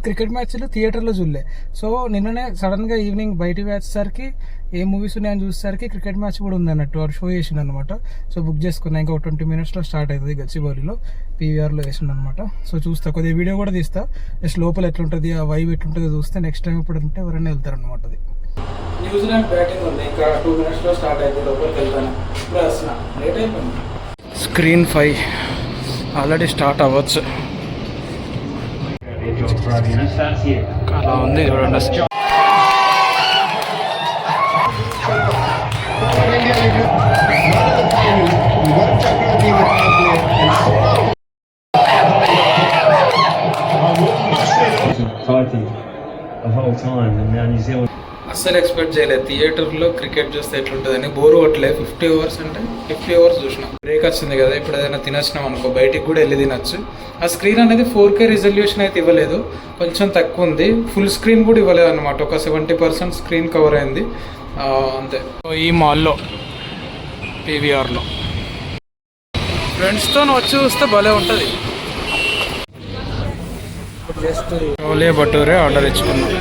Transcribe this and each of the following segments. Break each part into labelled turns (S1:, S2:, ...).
S1: Cricket మ్యాచ్లు థియేటర్లో చూడలే. సో నిన్ననే సడన్గా ఈవినింగ్ బయటికి వచ్చేసరికి ఏ మూవీస్ ఉన్నాయని చూసేసరికి క్రికెట్ మ్యాచ్ కూడా ఉంది అన్నట్టు వాడు షో చేసిండు అనమాట. సో బుక్ చేసుకున్నా, ఇంకా 20 minutesలో స్టార్ట్ అవుతుంది గచ్చిబౌలిలో పీవీఆర్లో వేసిండు అనమాట. సో చూస్తా, కొద్దిగా వీడియో కూడా తీస్తా, జస్ట్ లోపల ఎట్లుంటుంది ఆ వైబ్ ఎట్లుంటుందో చూస్తే నెక్స్ట్ టైం ఇప్పుడు ఉంటే ఎవరైనా వెళ్తారు అనమాట. అది న్యూజిలాండ్ బ్యాటింగ్ ఉంది, ఇంకా 2 minutesలో స్టార్ట్ అవుతుంది. లోపలికి వెళ్తాను, ఇప్పుడు వస్తున్నా, లేట్ అయిపోయింది. స్క్రీన్ 5 ఆల్రెడీ స్టార్ట్ అవ్వచ్చు, అలా ఉంది చూడండి. అస్సలు ఎక్స్పెక్ట్ చేయలేదు థియేటర్లో క్రికెట్ చూస్తే ఎట్లుంటుందని. బోర్ కొట్టలేదు. 50 hours అంటే 50 hours చూసినాం. బ్రేక్ వచ్చింది కదా, ఇప్పుడు ఏదైనా తినొచ్చినాం అనుకో, బయటికి కూడా వెళ్ళి తినచ్చు. ఆ స్క్రీన్ అనేది 4K రిజల్యూషన్ అయితే ఇవ్వలేదు, కొంచెం తక్కువ ఉంది. ఫుల్ స్క్రీన్ కూడా ఇవ్వలేదు అనమాట, ఒక 70% స్క్రీన్ కవర్ అయింది అంతే. ఈ మాల్లో పీవీఆర్లో ఫ్రెండ్స్తో వచ్చి చూస్తే భలే ఉంటుంది. జస్ట్ చోలే భటూరే ఆర్డర్ ఇచ్చుకున్నాం.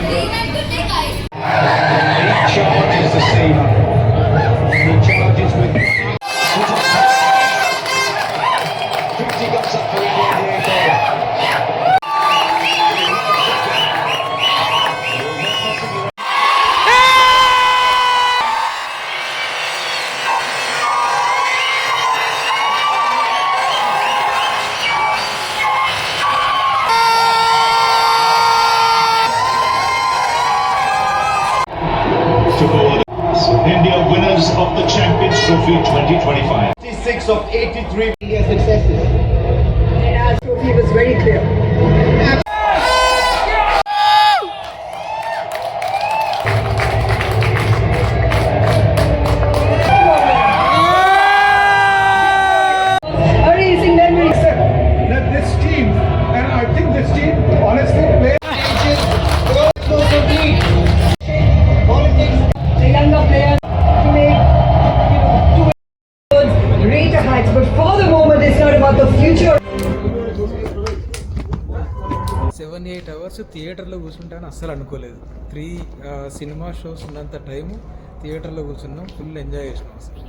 S2: India winners of the Champions Trophy 2025. 66 of 83 India successes. Our trophy was very clear. Amazing memories. That this team, and I think this team honestly plays the younger players to make greater heights, but for the moment it's not about the future.
S1: 7-8 hours థియేటర్లో కూర్చుంటాను అస్సలు అనుకోలేదు. 3 cinema shows ఉన్నంత time థియేటర్లో కూర్చున్నాం, full enjoy చేసినాం అసలు.